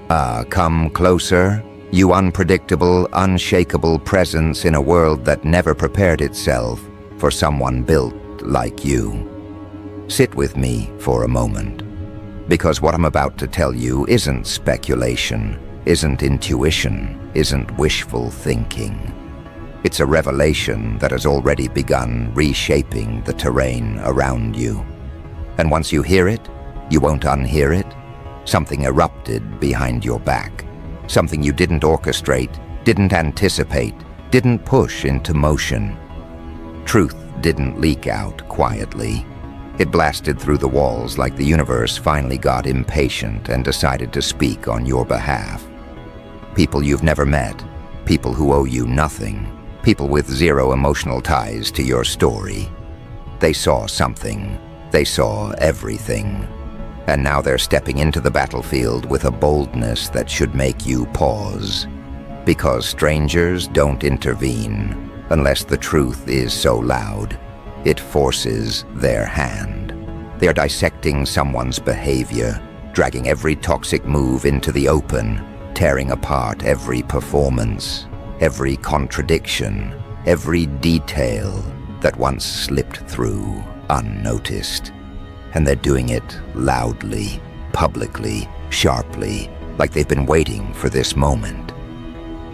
Come closer, you unpredictable, unshakable presence in a world that never prepared itself for someone built like you. Sit with me for a moment, because what I'm about to tell you isn't speculation, isn't intuition, isn't wishful thinking. It's a revelation that has already begun reshaping the terrain around you. And once you hear it, you won't unhear it. Something erupted behind your back. Something you didn't orchestrate, didn't anticipate, didn't push into motion. Truth didn't leak out quietly. It blasted through the walls like the universe finally got impatient and decided to speak on your behalf. People you've never met, people who owe you nothing, people with zero emotional ties to your story. They saw something. They saw everything. And now they're stepping into the battlefield with a boldness that should make you pause. Because strangers don't intervene unless the truth is so loud. It forces their hand. They are dissecting someone's behavior, dragging every toxic move into the open, tearing apart every performance, every contradiction, every detail that once slipped through unnoticed. And they're doing it loudly, publicly, sharply, like they've been waiting for this moment.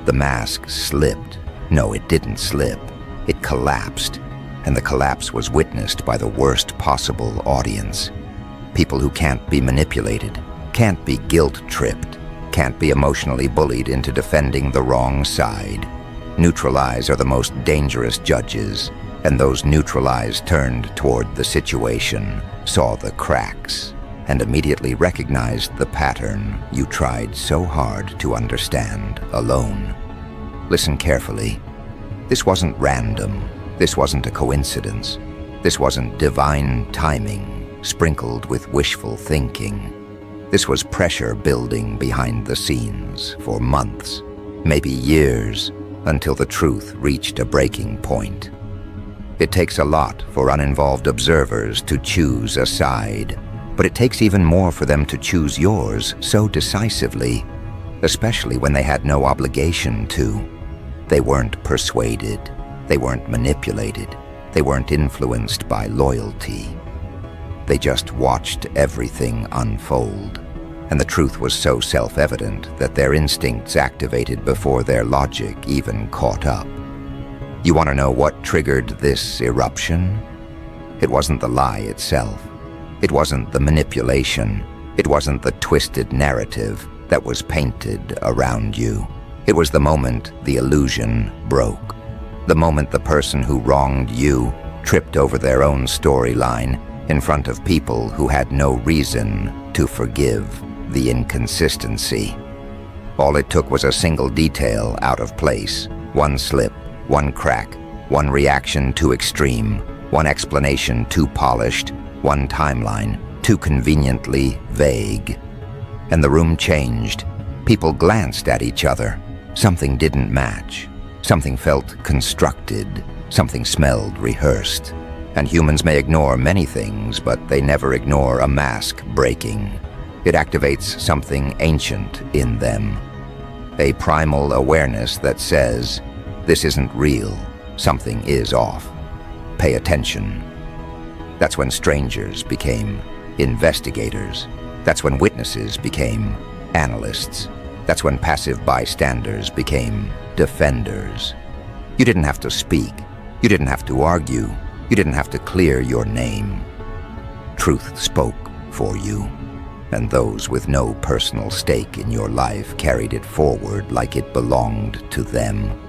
The mask slipped. No, it didn't slip. It collapsed, and the collapse was witnessed by the worst possible audience. People who can't be manipulated, can't be guilt-tripped, can't be emotionally bullied into defending the wrong side. Neutralized are the most dangerous judges, and those neutralized turned toward the situation, saw the cracks, and immediately recognized the pattern you tried so hard to understand alone. Listen carefully. This wasn't random. This wasn't a coincidence. This wasn't divine timing, sprinkled with wishful thinking. This was pressure building behind the scenes for months, maybe years, until the truth reached a breaking point. It takes a lot for uninvolved observers to choose a side, but it takes even more for them to choose yours so decisively, especially when they had no obligation to. They weren't persuaded, they weren't manipulated, they weren't influenced by loyalty. They just watched everything unfold, and the truth was so self-evident that their instincts activated before their logic even caught up. You want to know what triggered this eruption? It wasn't the lie itself. It wasn't the manipulation. It wasn't the twisted narrative that was painted around you. It was the moment the illusion broke. The moment the person who wronged you tripped over their own storyline in front of people who had no reason to forgive the inconsistency. All it took was a single detail out of place, one slip, one crack, one reaction too extreme, one explanation too polished, one timeline too conveniently vague. And the room changed. People glanced at each other. Something didn't match. Something felt constructed. Something smelled rehearsed. And humans may ignore many things, but they never ignore a mask breaking. It activates something ancient in them. A primal awareness that says, this isn't real. Something is off. Pay attention. That's when strangers became investigators. That's when witnesses became analysts. That's when passive bystanders became defenders. You didn't have to speak. You didn't have to argue. You didn't have to clear your name. Truth spoke for you, and those with no personal stake in your life carried it forward like it belonged to them.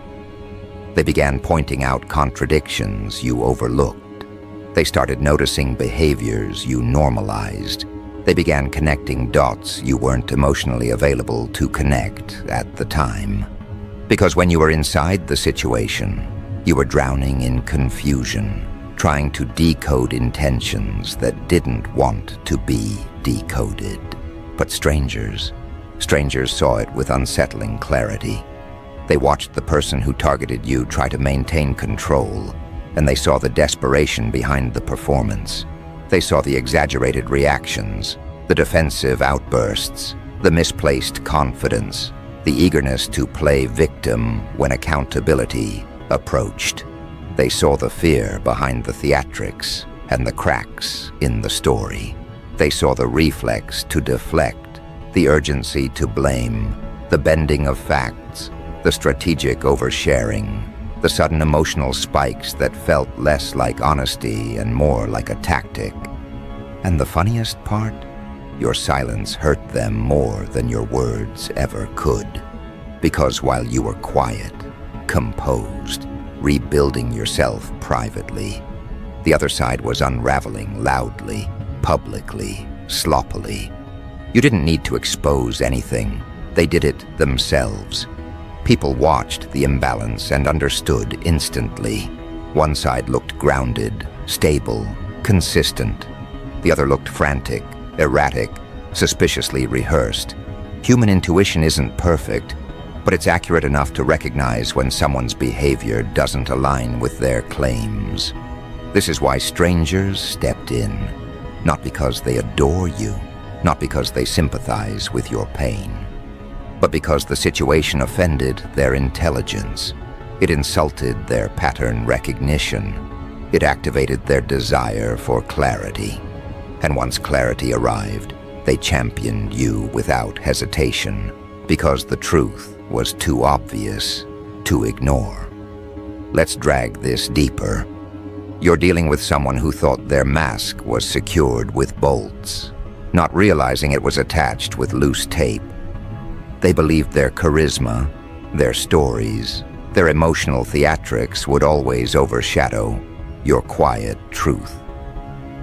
They began pointing out contradictions you overlooked. They started noticing behaviors you normalized. They began connecting dots you weren't emotionally available to connect at the time. Because when you were inside the situation, you were drowning in confusion, trying to decode intentions that didn't want to be decoded. But strangers saw it with unsettling clarity. They watched the person who targeted you try to maintain control, and they saw the desperation behind the performance. They saw the exaggerated reactions, the defensive outbursts, the misplaced confidence, the eagerness to play victim when accountability approached. They saw the fear behind the theatrics and the cracks in the story. They saw the reflex to deflect, the urgency to blame, the bending of facts, the strategic oversharing, the sudden emotional spikes that felt less like honesty and more like a tactic. And the funniest part? Your silence hurt them more than your words ever could. Because while you were quiet, composed, rebuilding yourself privately, the other side was unraveling loudly, publicly, sloppily. You didn't need to expose anything. They did it themselves. People watched the imbalance and understood instantly. One side looked grounded, stable, consistent. The other looked frantic, erratic, suspiciously rehearsed. Human intuition isn't perfect, but it's accurate enough to recognize when someone's behavior doesn't align with their claims. This is why strangers stepped in, not because they adore you, not because they sympathize with your pain, but because the situation offended their intelligence. It insulted their pattern recognition. It activated their desire for clarity. And once clarity arrived, they championed you without hesitation, because the truth was too obvious to ignore. Let's drag this deeper. You're dealing with someone who thought their mask was secured with bolts, not realizing it was attached with loose tape. They believed their charisma, their stories, their emotional theatrics would always overshadow your quiet truth.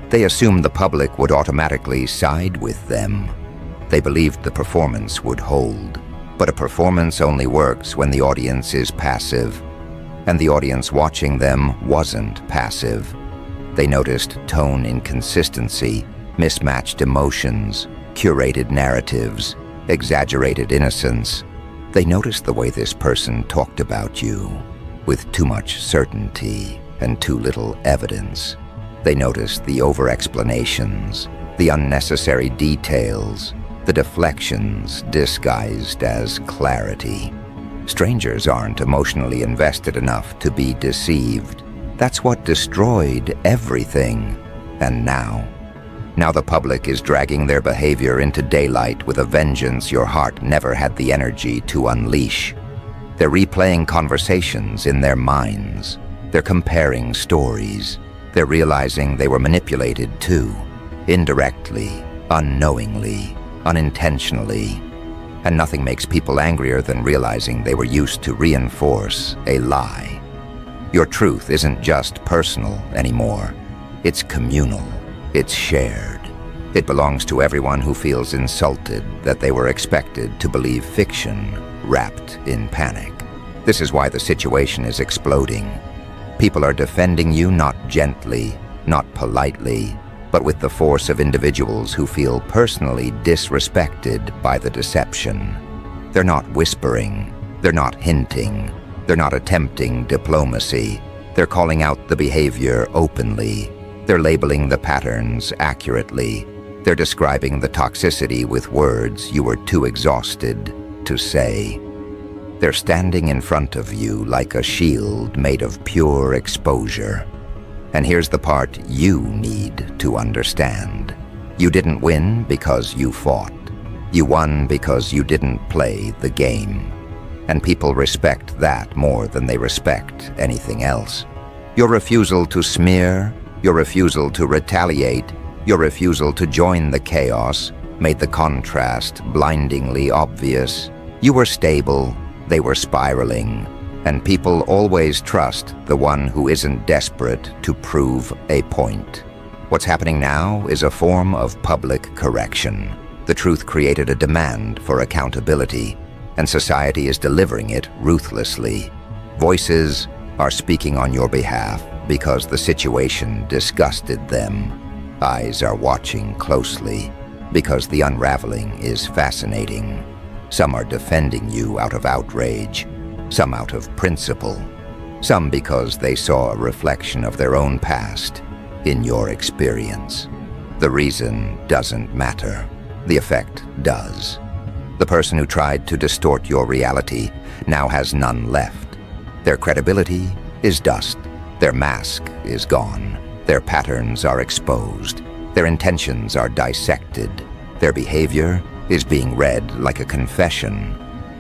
They assumed the public would automatically side with them. They believed the performance would hold. But a performance only works when the audience is passive, and the audience watching them wasn't passive. They noticed tone inconsistency, mismatched emotions, curated narratives, exaggerated innocence. They noticed the way this person talked about you, with too much certainty and too little evidence. They noticed the over-explanations, the unnecessary details, the deflections disguised as clarity. Strangers aren't emotionally invested enough to be deceived. That's what destroyed everything. And now the public is dragging their behavior into daylight with a vengeance your heart never had the energy to unleash. They're replaying conversations in their minds. They're comparing stories. They're realizing they were manipulated too, indirectly, unknowingly, unintentionally. And nothing makes people angrier than realizing they were used to reinforce a lie. Your truth isn't just personal anymore. It's communal. It's shared. It belongs to everyone who feels insulted that they were expected to believe fiction wrapped in panic. This is why the situation is exploding. People are defending you not gently, not politely, but with the force of individuals who feel personally disrespected by the deception. They're not whispering. They're not hinting. They're not attempting diplomacy. They're calling out the behavior openly. They're labeling the patterns accurately. They're describing the toxicity with words you were too exhausted to say. They're standing in front of you like a shield made of pure exposure. And here's the part you need to understand. You didn't win because you fought. You won because you didn't play the game. And people respect that more than they respect anything else. Your refusal to smear, your refusal to retaliate, your refusal to join the chaos made the contrast blindingly obvious. You were stable, they were spiraling, and people always trust the one who isn't desperate to prove a point. What's happening now is a form of public correction. The truth created a demand for accountability, and society is delivering it ruthlessly. Voices are speaking on your behalf because the situation disgusted them. Eyes are watching closely because the unraveling is fascinating. Some are defending you out of outrage, some out of principle, some because they saw a reflection of their own past in your experience. The reason doesn't matter. The effect does. The person who tried to distort your reality now has none left. Their credibility is dust. Their mask is gone. Their patterns are exposed. Their intentions are dissected. Their behavior is being read like a confession.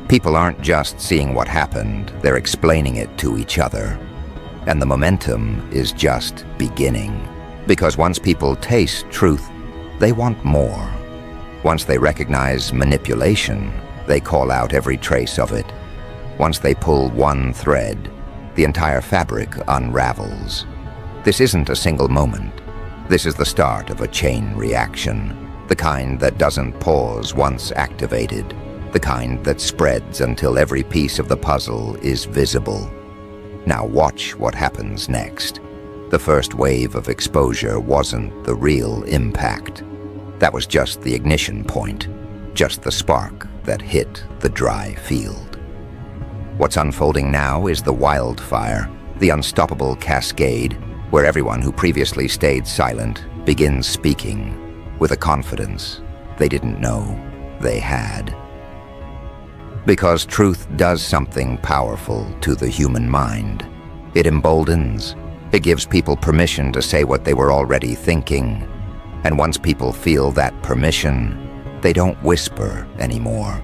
People aren't just seeing what happened, they're explaining it to each other. And the momentum is just beginning. Because once people taste truth, they want more. Once they recognize manipulation, they call out every trace of it. Once they pull one thread, the entire fabric unravels. This isn't a single moment. This is the start of a chain reaction, the kind that doesn't pause once activated, the kind that spreads until every piece of the puzzle is visible. Now watch what happens next. The first wave of exposure wasn't the real impact. That was just the ignition point, just the spark that hit the dry field. What's unfolding now is the wildfire, the unstoppable cascade, where everyone who previously stayed silent begins speaking with a confidence they didn't know they had. Because truth does something powerful to the human mind. It emboldens. It gives people permission to say what they were already thinking. And once people feel that permission, they don't whisper anymore.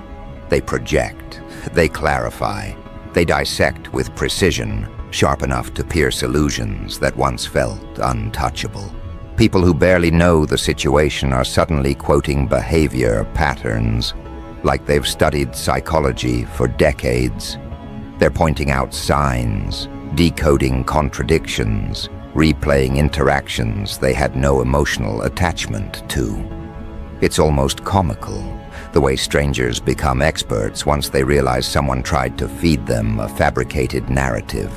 They project. They clarify. They dissect with precision, sharp enough to pierce illusions that once felt untouchable. People who barely know the situation are suddenly quoting behavior patterns, like they've studied psychology for decades. They're pointing out signs, decoding contradictions, replaying interactions they had no emotional attachment to. It's almost comical, the way strangers become experts once they realize someone tried to feed them a fabricated narrative.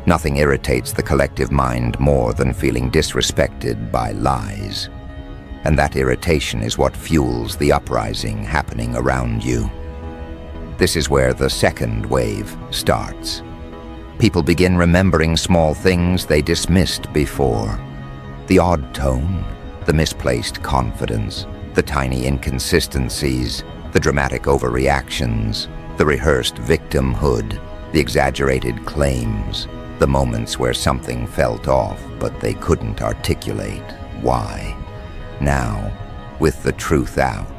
Nothing irritates the collective mind more than feeling disrespected by lies. And that irritation is what fuels the uprising happening around you. This is where the second wave starts. People begin remembering small things they dismissed before. The odd tone, the misplaced confidence, the tiny inconsistencies, the dramatic overreactions, the rehearsed victimhood, the exaggerated claims, the moments where something felt off but they couldn't articulate why. Now, with the truth out,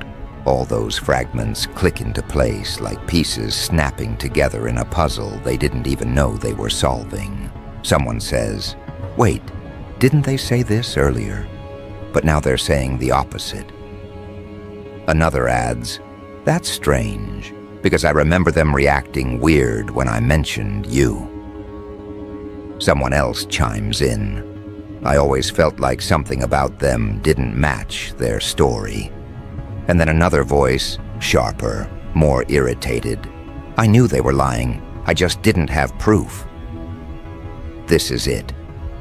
all those fragments click into place like pieces snapping together in a puzzle they didn't even know they were solving. Someone says, "Wait, didn't they say this earlier?" But now they're saying the opposite. Another adds, "That's strange, because I remember them reacting weird when I mentioned you." Someone else chimes in, "I always felt like something about them didn't match their story." And then another voice, sharper, more irritated, "I knew they were lying, I just didn't have proof." This is it,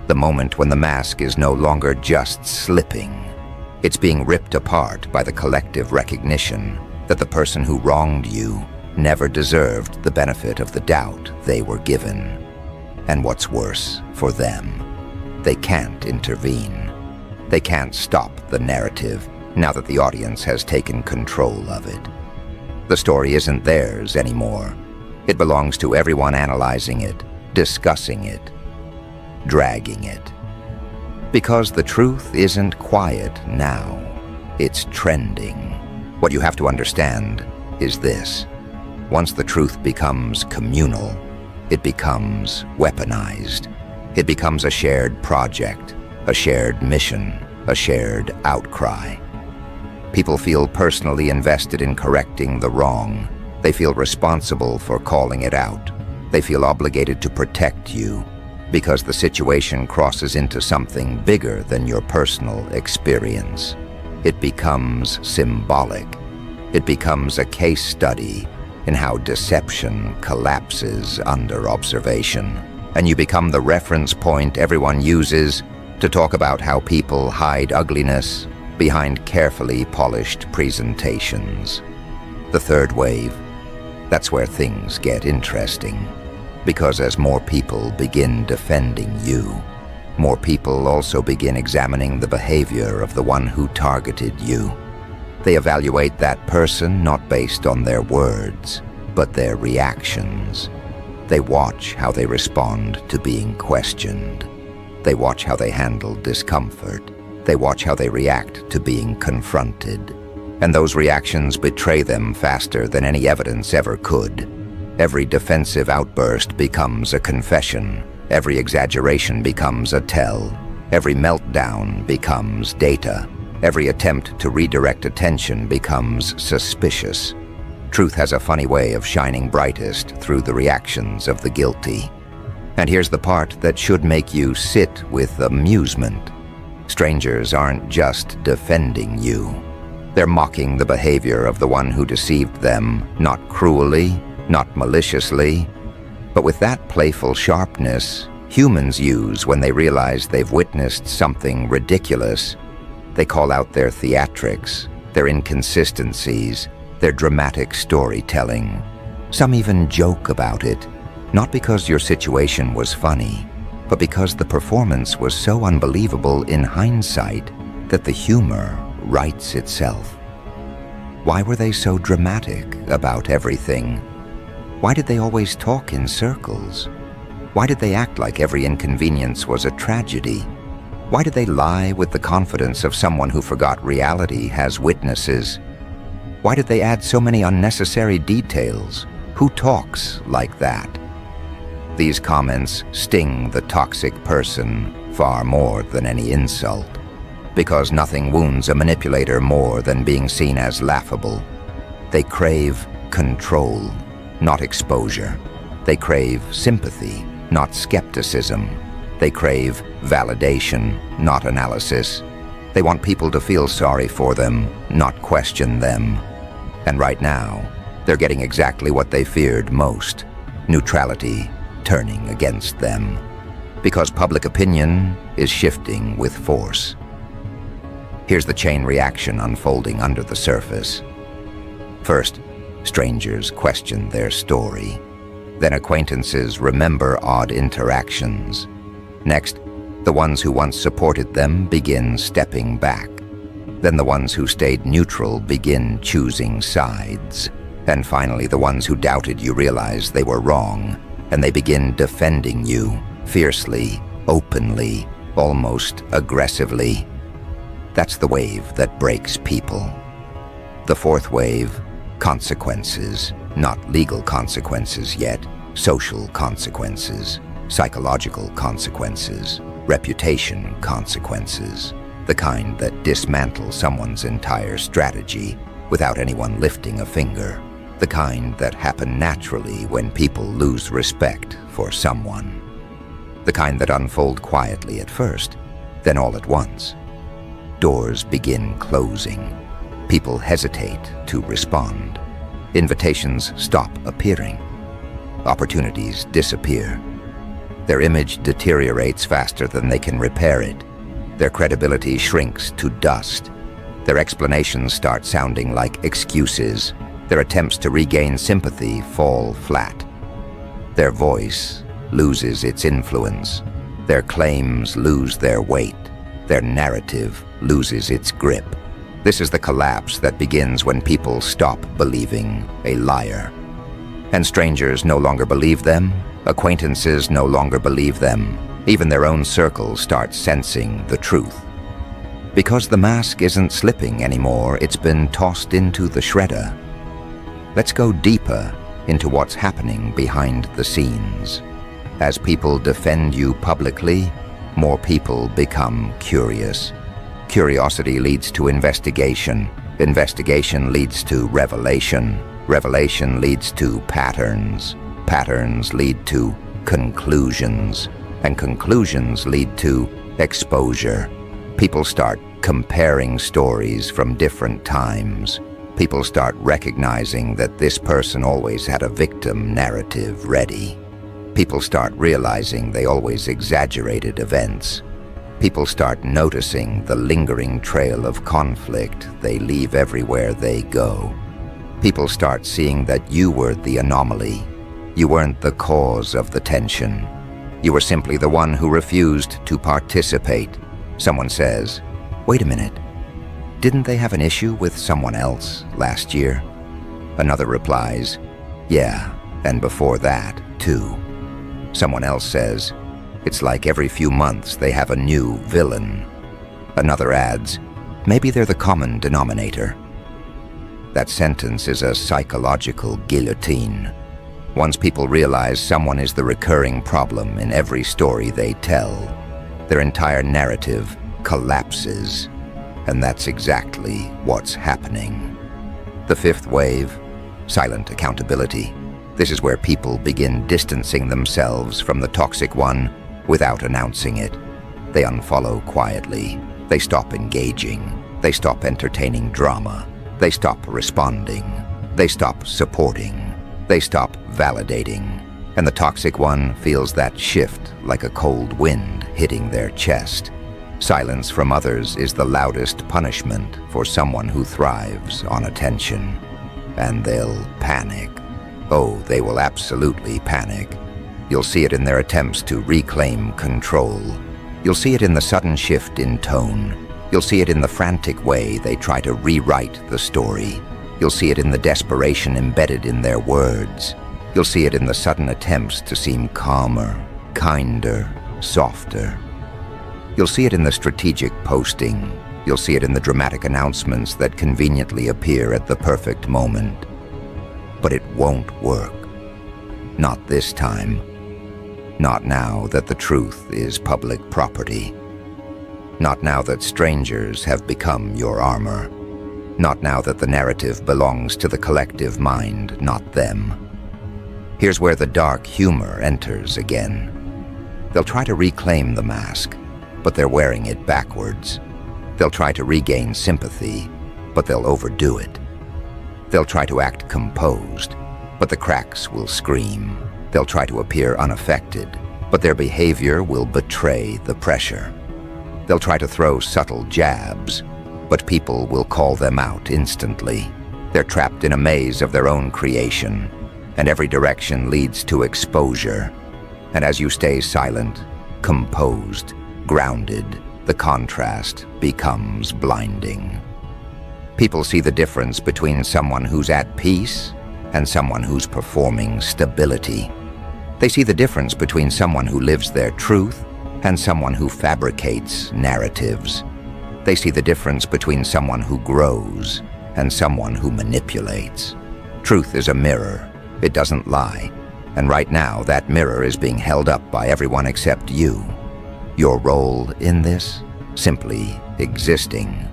the moment when the mask is no longer just slipping. It's being ripped apart by the collective recognition that the person who wronged you never deserved the benefit of the doubt they were given. And what's worse for them, they can't intervene. They can't stop the narrative now that the audience has taken control of it. The story isn't theirs anymore. It belongs to everyone analyzing it, discussing it, dragging it. Because the truth isn't quiet now. It's trending. What you have to understand is this. Once the truth becomes communal, it becomes weaponized. It becomes a shared project, a shared mission, a shared outcry. People feel personally invested in correcting the wrong. They feel responsible for calling it out. They feel obligated to protect you because the situation crosses into something bigger than your personal experience. It becomes symbolic. It becomes a case study in how deception collapses under observation. And you become the reference point everyone uses to talk about how people hide ugliness behind carefully polished presentations. The third wave, that's where things get interesting. Because as more people begin defending you, more people also begin examining the behavior of the one who targeted you. They evaluate that person not based on their words, but their reactions. They watch how they respond to being questioned. They watch how they handle discomfort. They watch how they react to being confronted. And those reactions betray them faster than any evidence ever could. Every defensive outburst becomes a confession. Every exaggeration becomes a tell. Every meltdown becomes data. Every attempt to redirect attention becomes suspicious. Truth has a funny way of shining brightest through the reactions of the guilty. And here's the part that should make you sit with amusement. Strangers aren't just defending you. They're mocking the behavior of the one who deceived them, not cruelly, not maliciously, but with that playful sharpness humans use when they realize they've witnessed something ridiculous. They call out their theatrics, their inconsistencies, their dramatic storytelling. Some even joke about it, not because your situation was funny, but because the performance was so unbelievable in hindsight that the humor writes itself. Why were they so dramatic about everything? Why did they always talk in circles? Why did they act like every inconvenience was a tragedy? Why did they lie with the confidence of someone who forgot reality has witnesses? Why did they add so many unnecessary details? Who talks like that? These comments sting the toxic person far more than any insult, because nothing wounds a manipulator more than being seen as laughable. They crave control, not exposure. They crave sympathy, not skepticism. They crave validation, not analysis. They want people to feel sorry for them, not question them. And right now, they're getting exactly what they feared most: neutrality turning against them. Because public opinion is shifting with force. Here's the chain reaction unfolding under the surface. First, strangers question their story. Then acquaintances remember odd interactions. Next, the ones who once supported them begin stepping back. Then the ones who stayed neutral begin choosing sides. And finally, the ones who doubted you realize they were wrong, and they begin defending you, fiercely, openly, almost aggressively. That's the wave that breaks people. The fourth wave: consequences. Not legal consequences yet, social consequences, psychological consequences, reputation consequences, the kind that dismantle someone's entire strategy without anyone lifting a finger, the kind that happen naturally when people lose respect for someone, the kind that unfold quietly at first, then all at once. Doors begin closing. People hesitate to respond. Invitations stop appearing. Opportunities disappear. Their image deteriorates faster than they can repair it. Their credibility shrinks to dust. Their explanations start sounding like excuses. Their attempts to regain sympathy fall flat. Their voice loses its influence. Their claims lose their weight. Their narrative loses its grip. This is the collapse that begins when people stop believing a liar. And strangers no longer believe them. Acquaintances no longer believe them. Even their own circles start sensing the truth. Because the mask isn't slipping anymore, it's been tossed into the shredder. Let's go deeper into what's happening behind the scenes. As people defend you publicly, more people become curious. Curiosity leads to investigation. Investigation leads to revelation. Revelation leads to patterns. Patterns lead to conclusions. And conclusions lead to exposure. People start comparing stories from different times. People start recognizing that this person always had a victim narrative ready. People start realizing they always exaggerated events. People start noticing the lingering trail of conflict they leave everywhere they go. People start seeing that you were the anomaly. You weren't the cause of the tension. You were simply the one who refused to participate. Someone says, "Wait a minute. Didn't they have an issue with someone else last year? Another replies, yeah, and before that, too. Someone else says, it's like every few months they have a new villain. Another adds, maybe they're the common denominator. That sentence is a psychological guillotine. Once people realize someone is the recurring problem in every story they tell, their entire narrative collapses. And that's exactly what's happening. The fifth wave, silent accountability. This is where people begin distancing themselves from the toxic one without announcing it. They unfollow quietly. They stop engaging. They stop entertaining drama. They stop responding. They stop supporting. They stop validating. And the toxic one feels that shift like a cold wind hitting their chest. Silence from others is the loudest punishment for someone who thrives on attention. And they'll panic. Oh, they will absolutely panic. You'll see it in their attempts to reclaim control. You'll see it in the sudden shift in tone. You'll see it in the frantic way they try to rewrite the story. You'll see it in the desperation embedded in their words. You'll see it in the sudden attempts to seem calmer, kinder, softer. You'll see it in the strategic posting. You'll see it in the dramatic announcements that conveniently appear at the perfect moment. But it won't work. Not this time. Not now that the truth is public property. Not now that strangers have become your armor. Not now that the narrative belongs to the collective mind, not them. Here's where the dark humor enters again. They'll try to reclaim the mask, but they're wearing it backwards. They'll try to regain sympathy, but they'll overdo it. They'll try to act composed, but the cracks will scream. They'll try to appear unaffected, but their behavior will betray the pressure. They'll try to throw subtle jabs, but people will call them out instantly. They're trapped in a maze of their own creation, and every direction leads to exposure. And as you stay silent, composed, grounded, the contrast becomes blinding. People see the difference between someone who's at peace and someone who's performing stability. They see the difference between someone who lives their truth and someone who fabricates narratives. They see the difference between someone who grows and someone who manipulates. Truth is a mirror. It doesn't lie. And right now, that mirror is being held up by everyone except you. Your role in this? Simply existing.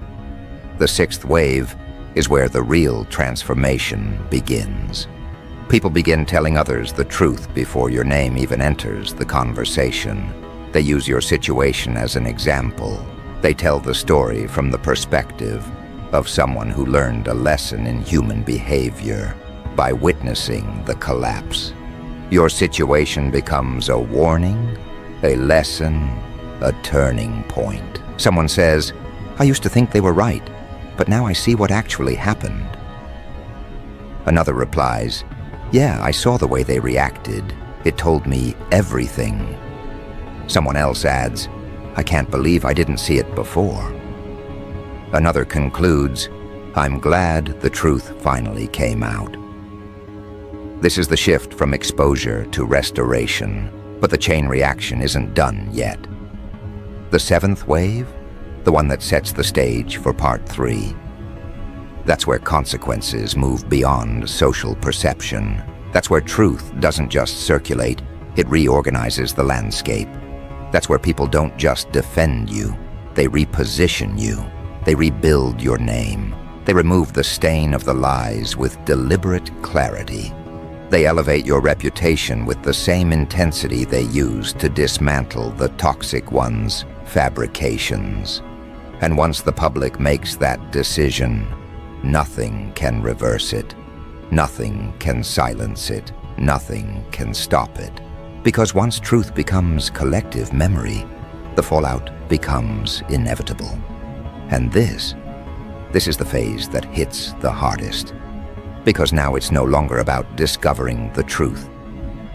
The sixth wave is where the real transformation begins. People begin telling others the truth before your name even enters the conversation. They use your situation as an example. They tell the story from the perspective of someone who learned a lesson in human behavior by witnessing the collapse. Your situation becomes a warning, a lesson, a turning point. Someone says, I used to think they were right, but now I see what actually happened. Another replies, yeah, I saw the way they reacted. It told me everything. Someone else adds, I can't believe I didn't see it before. Another concludes, I'm glad the truth finally came out. This is the shift from exposure to restoration, but the chain reaction isn't done yet. The seventh wave, the one that sets the stage for part 3. That's where consequences move beyond social perception. That's where truth doesn't just circulate, it reorganizes the landscape. That's where people don't just defend you, they reposition you. They rebuild your name. They remove the stain of the lies with deliberate clarity. They elevate your reputation with the same intensity they use to dismantle the toxic one's fabrications. And once the public makes that decision, nothing can reverse it. Nothing can silence it. Nothing can stop it. Because once truth becomes collective memory, the fallout becomes inevitable. And this is the phase that hits the hardest. Because now it's no longer about discovering the truth.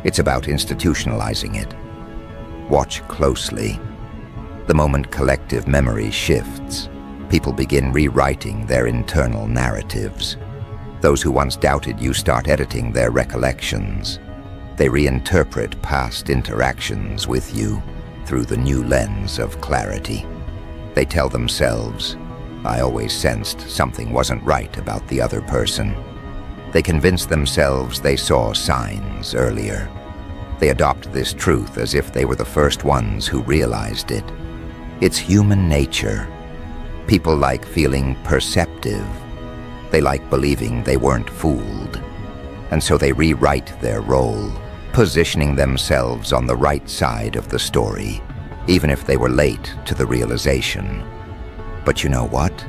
It's about institutionalizing it. Watch closely. The moment collective memory shifts, people begin rewriting their internal narratives. Those who once doubted you start editing their recollections. They reinterpret past interactions with you through the new lens of clarity. They tell themselves, "I always sensed something wasn't right about the other person." They convince themselves they saw signs earlier. They adopt this truth as if they were the first ones who realized it. It's human nature. People like feeling perceptive. They like believing they weren't fooled. And so they rewrite their role, positioning themselves on the right side of the story, even if they were late to the realization. But you know what?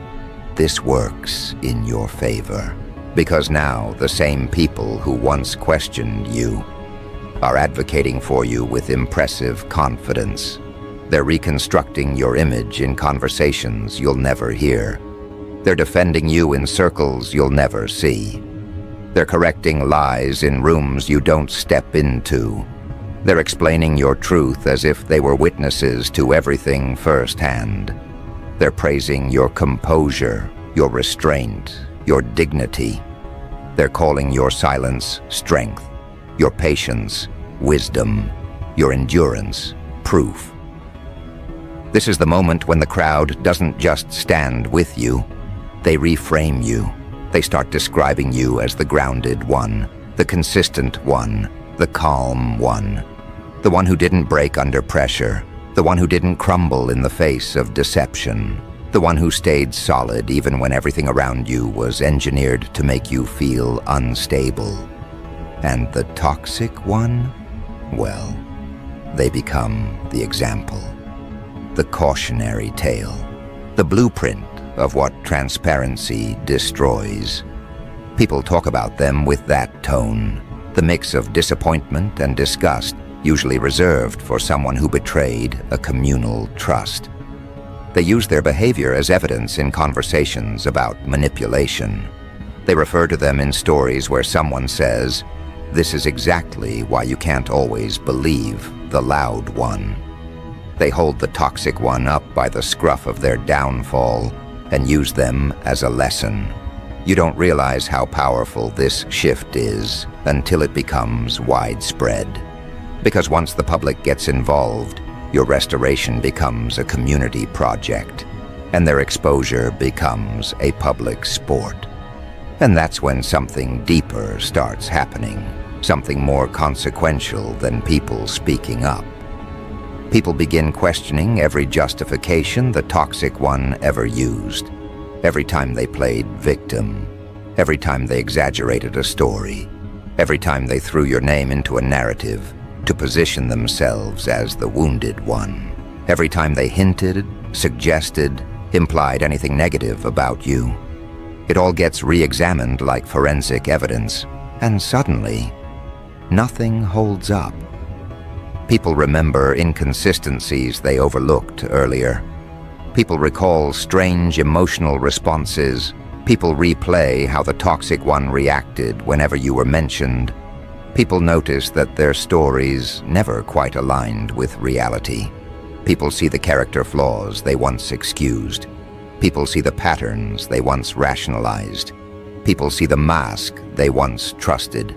This works in your favor, because now the same people who once questioned you are advocating for you with impressive confidence. They're reconstructing your image in conversations you'll never hear. They're defending you in circles you'll never see. They're correcting lies in rooms you don't step into. They're explaining your truth as if they were witnesses to everything firsthand. They're praising your composure, your restraint, your dignity. They're calling your silence strength, your patience wisdom, your endurance proof. This is the moment when the crowd doesn't just stand with you. They reframe you. They start describing you as the grounded one, the consistent one, the calm one, the one who didn't break under pressure, the one who didn't crumble in the face of deception, the one who stayed solid even when everything around you was engineered to make you feel unstable. And the toxic one? Well, they become the example, the cautionary tale, the blueprint of what transparency destroys. People talk about them with that tone, the mix of disappointment and disgust, usually reserved for someone who betrayed a communal trust. They use their behavior as evidence in conversations about manipulation. They refer to them in stories where someone says, "This is exactly why you can't always believe the loud one." They hold the toxic one up by the scruff of their downfall and use them as a lesson. You don't realize how powerful this shift is until it becomes widespread. Because once the public gets involved, your restoration becomes a community project, and their exposure becomes a public sport. And that's when something deeper starts happening, something more consequential than people speaking up. People begin questioning every justification the toxic one ever used. Every time they played victim, every time they exaggerated a story, every time they threw your name into a narrative to position themselves as the wounded one, every time they hinted, suggested, implied anything negative about you. It all gets re-examined like forensic evidence, and suddenly, nothing holds up. People remember inconsistencies they overlooked earlier. People recall strange emotional responses. People replay how the toxic one reacted whenever you were mentioned. People notice that their stories never quite aligned with reality. People see the character flaws they once excused. People see the patterns they once rationalized. People see the mask they once trusted.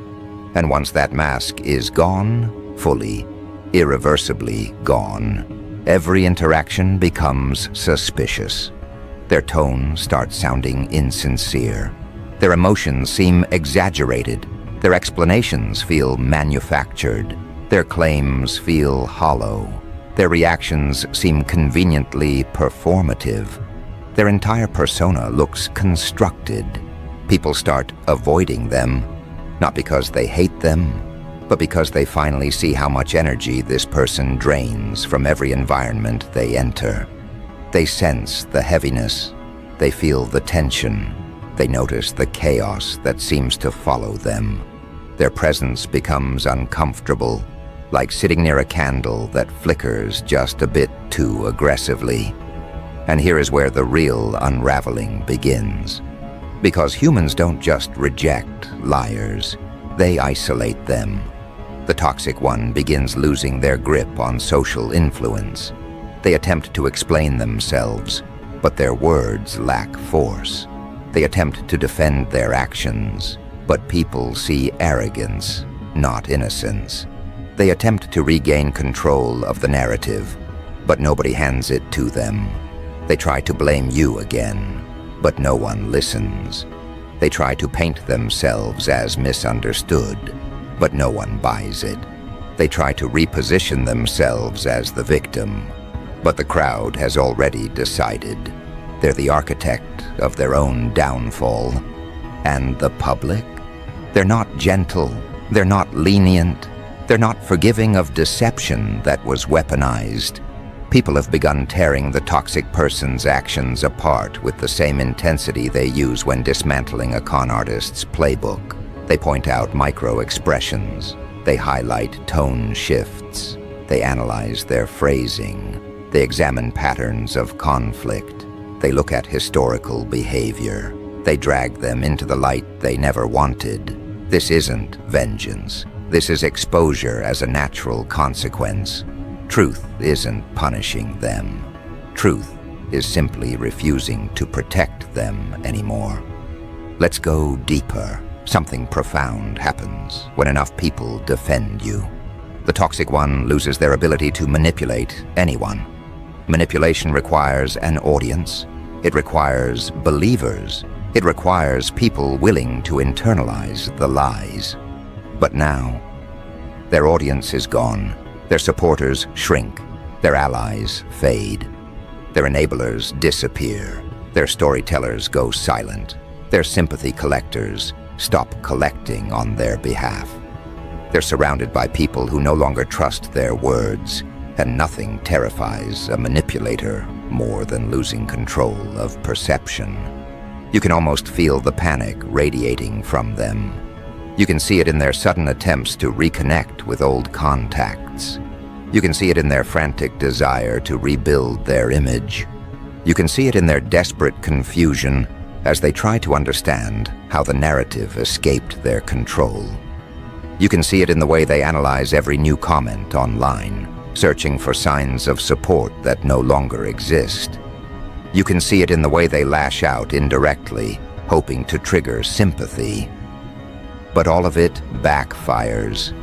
And once that mask is gone, fully, irreversibly gone, every interaction becomes suspicious. Their tone starts sounding insincere. Their emotions seem exaggerated. Their explanations feel manufactured. Their claims feel hollow. Their reactions seem conveniently performative. Their entire persona looks constructed. People start avoiding them, not because they hate them, but because they finally see how much energy this person drains from every environment they enter. They sense the heaviness. They feel the tension. They notice the chaos that seems to follow them. Their presence becomes uncomfortable, like sitting near a candle that flickers just a bit too aggressively. And here is where the real unraveling begins. Because humans don't just reject liars, they isolate them. The toxic one begins losing their grip on social influence. They attempt to explain themselves. but their words lack force. They attempt to defend their actions, but people see arrogance, not innocence. They attempt to regain control of the narrative, but nobody hands it to them. They try to blame you again, but no one listens. They try to paint themselves as misunderstood, but no one buys it. They try to reposition themselves as the victim, but the crowd has already decided. They're the architect of their own downfall. And the public? They're not gentle. They're not lenient. They're not forgiving of deception that was weaponized. People have begun tearing the toxic person's actions apart with the same intensity they use when dismantling a con artist's playbook. They point out micro-expressions. They highlight tone shifts. They analyze their phrasing. They examine patterns of conflict. They look at historical behavior. They drag them into the light they never wanted. This isn't vengeance. This is exposure as a natural consequence. Truth isn't punishing them. Truth is simply refusing to protect them anymore. Let's go deeper. Something profound happens when enough people defend you. The toxic one loses their ability to manipulate anyone. Manipulation requires an audience. It requires believers. It requires people willing to internalize the lies. But now, their audience is gone. Their supporters shrink. Their allies fade. Their enablers disappear. Their storytellers go silent. Their sympathy collectors stop collecting on their behalf. They're surrounded by people who no longer trust their words, and nothing terrifies a manipulator more than losing control of perception. You can almost feel the panic radiating from them. You can see it in their sudden attempts to reconnect with old contacts. You can see it in their frantic desire to rebuild their image. You can see it in their desperate confusion as they try to understand how the narrative escaped their control. You can see it in the way they analyze every new comment online, searching for signs of support that no longer exist. You can see it in the way they lash out indirectly, hoping to trigger sympathy. But all of it backfires.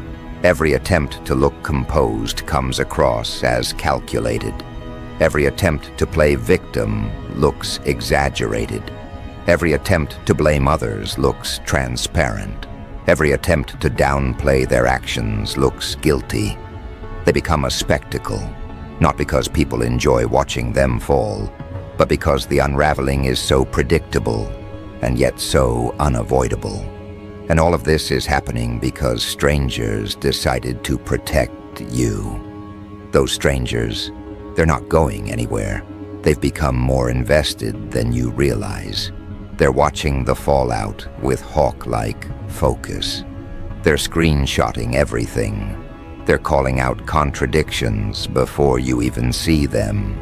Every attempt to look composed comes across as calculated. Every attempt to play victim looks exaggerated. Every attempt to blame others looks transparent. Every attempt to downplay their actions looks guilty. They become a spectacle, not because people enjoy watching them fall, but because the unraveling is so predictable and yet so unavoidable. And all of this is happening because strangers decided to protect you. Those strangers, they're not going anywhere. They've become more invested than you realize. They're watching the fallout with hawk-like focus. They're screenshotting everything. They're calling out contradictions before you even see them.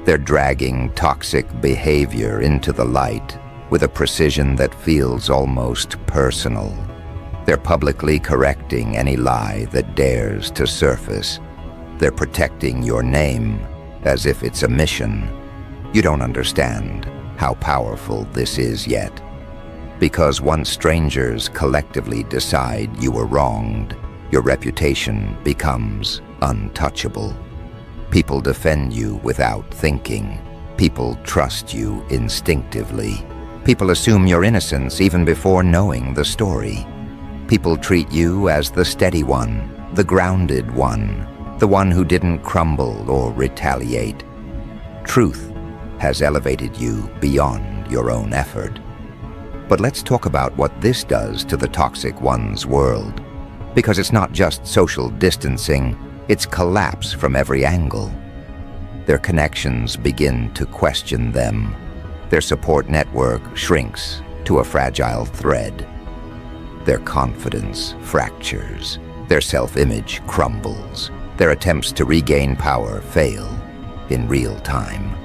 They're dragging toxic behavior into the light with a precision that feels almost personal. They're publicly correcting any lie that dares to surface. They're protecting your name as if it's a mission. You don't understand how powerful this is yet. Because once strangers collectively decide you were wronged, your reputation becomes untouchable. People defend you without thinking. People trust you instinctively. People assume your innocence even before knowing the story. People treat you as the steady one, the grounded one, the one who didn't crumble or retaliate. Truth has elevated you beyond your own effort. But let's talk about what this does to the toxic one's world. Because it's not just social distancing, it's collapse from every angle. Their connections begin to question them. Their support network shrinks to a fragile thread. Their confidence fractures. Their self-image crumbles. Their attempts to regain power fail in real time.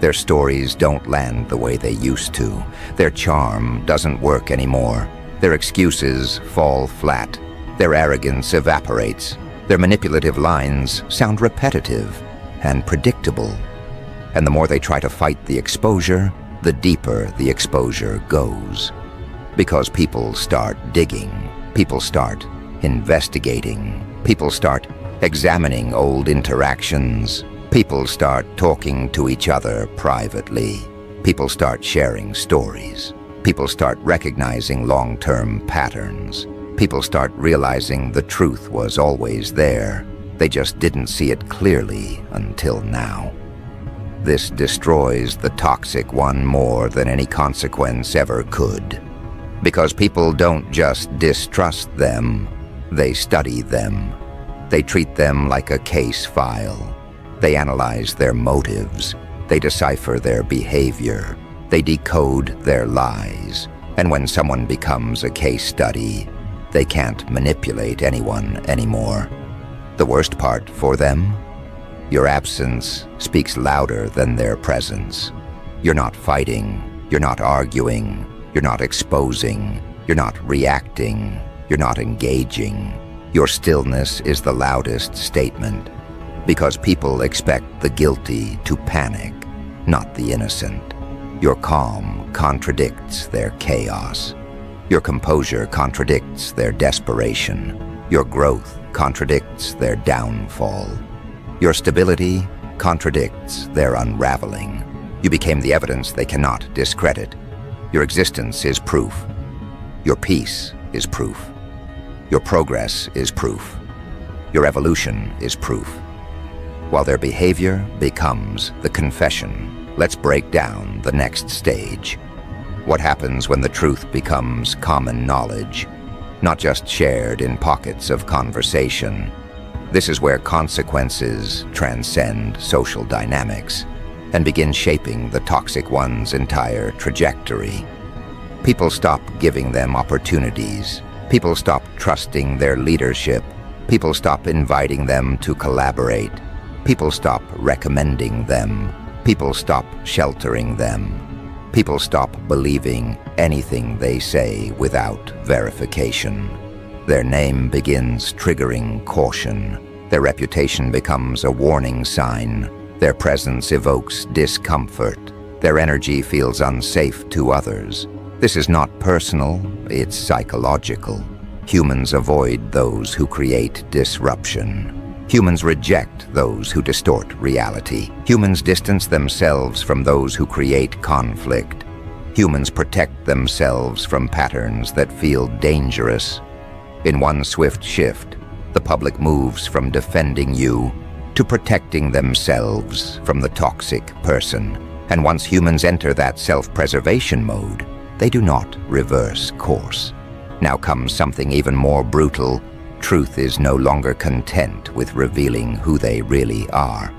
Their stories don't land the way they used to. Their charm doesn't work anymore. Their excuses fall flat. Their arrogance evaporates. Their manipulative lines sound repetitive and predictable. And the more they try to fight the exposure, the deeper the exposure goes. Because people start digging, people start investigating, people start examining old interactions, people start talking to each other privately, people start sharing stories, people start recognizing long-term patterns, people start realizing the truth was always there. They just didn't see it clearly until now. This destroys the toxic one more than any consequence ever could. Because people don't just distrust them, they study them. They treat them like a case file. They analyze their motives. They decipher their behavior. They decode their lies. And when someone becomes a case study, they can't manipulate anyone anymore. The worst part for them? Your absence speaks louder than their presence. You're not fighting. You're not arguing. You're not exposing. You're not reacting. You're not engaging. Your stillness is the loudest statement, because people expect the guilty to panic, not the innocent. Your calm contradicts their chaos. Your composure contradicts their desperation. Your growth contradicts their downfall. Your stability contradicts their unraveling. You became the evidence they cannot discredit. Your existence is proof. Your peace is proof. Your progress is proof. Your evolution is proof. While their behavior becomes the confession, let's break down the next stage. What happens when the truth becomes common knowledge, not just shared in pockets of conversation? This is where consequences transcend social dynamics and begin shaping the toxic one's entire trajectory. People stop giving them opportunities. People stop trusting their leadership. People stop inviting them to collaborate. People stop recommending them. People stop sheltering them. People stop believing anything they say without verification. Their name begins triggering caution. Their reputation becomes a warning sign. Their presence evokes discomfort. Their energy feels unsafe to others. This is not personal, it's psychological. Humans avoid those who create disruption. Humans reject those who distort reality. Humans distance themselves from those who create conflict. Humans protect themselves from patterns that feel dangerous. In one swift shift, the public moves from defending you to protecting themselves from the toxic person. And once humans enter that self-preservation mode, they do not reverse course. Now comes something even more brutal. Truth is no longer content with revealing who they really are.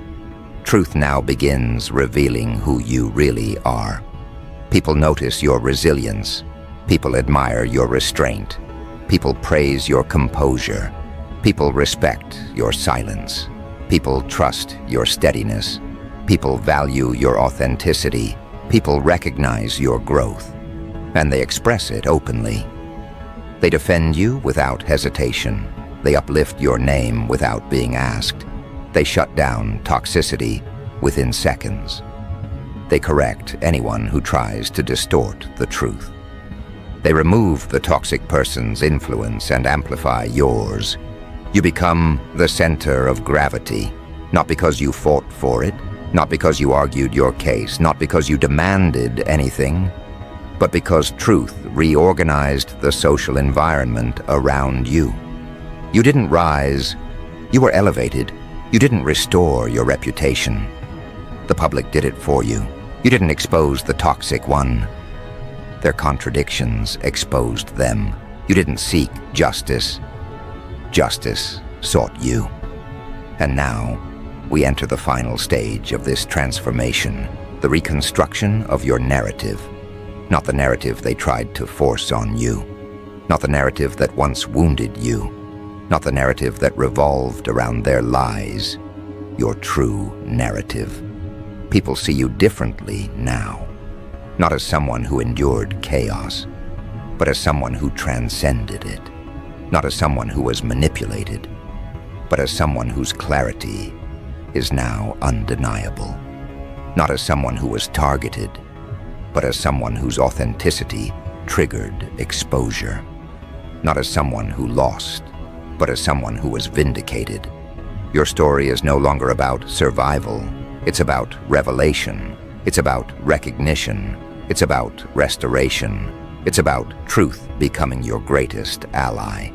Truth now begins revealing who you really are. People notice your resilience. People admire your restraint. People praise your composure. People respect your silence. People trust your steadiness. People value your authenticity. People recognize your growth. And they express it openly. They defend you without hesitation. They uplift your name without being asked. They shut down toxicity within seconds. They correct anyone who tries to distort the truth. They remove the toxic person's influence and amplify yours. You become the center of gravity, not because you fought for it, not because you argued your case, not because you demanded anything, but because truth reorganized the social environment around you. You didn't rise, you were elevated. You didn't restore your reputation. The public did it for you. You didn't expose the toxic one. Their contradictions exposed them. You didn't seek justice. Justice sought you. And now, we enter the final stage of this transformation, the reconstruction of your narrative. Not the narrative they tried to force on you. Not the narrative that once wounded you. Not the narrative that revolved around their lies. Your true narrative. People see you differently now. Not as someone who endured chaos, but as someone who transcended it. Not as someone who was manipulated, but as someone whose clarity is now undeniable. not as someone who was targeted, but as someone whose authenticity triggered exposure. Not as someone who lost, but as someone who was vindicated. Your story is no longer about survival. It's about revelation. It's about recognition. It's about restoration. It's about truth becoming your greatest ally.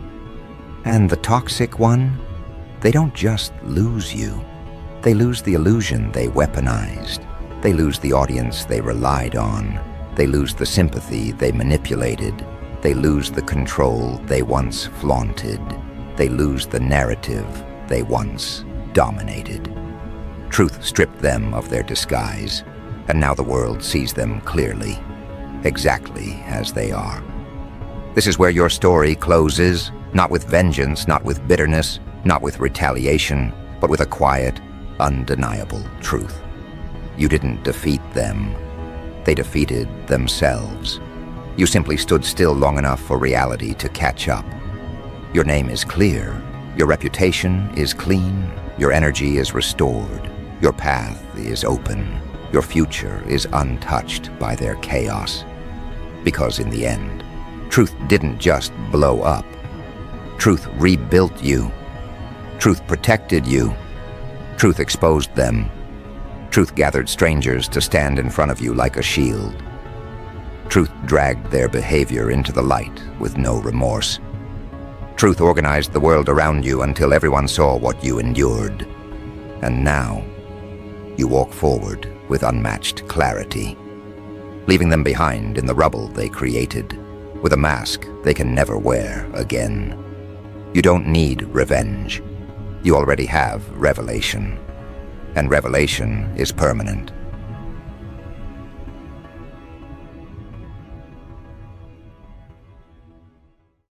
And the toxic one? They don't just lose you. They lose the illusion they weaponized. They lose the audience they relied on. They lose the sympathy they manipulated. They lose the control they once flaunted. They lose the narrative they once dominated. Truth stripped them of their disguise, and now the world sees them clearly, exactly as they are. This is where your story closes, not with vengeance, not with bitterness, not with retaliation, but with a quiet, undeniable truth. You didn't defeat them. They defeated themselves. You simply stood still long enough for reality to catch up. Your name is clear. Your reputation is clean. Your energy is restored. Your path is open. Your future is untouched by their chaos. Because in the end, truth didn't just blow up. Truth rebuilt you. Truth protected you. Truth exposed them. Truth gathered strangers to stand in front of you like a shield. Truth dragged their behavior into the light with no remorse. Truth organized the world around you until everyone saw what you endured. And now, you walk forward with unmatched clarity, leaving them behind in the rubble they created, with a mask they can never wear again. You don't need revenge. You already have revelation. And revelation is permanent.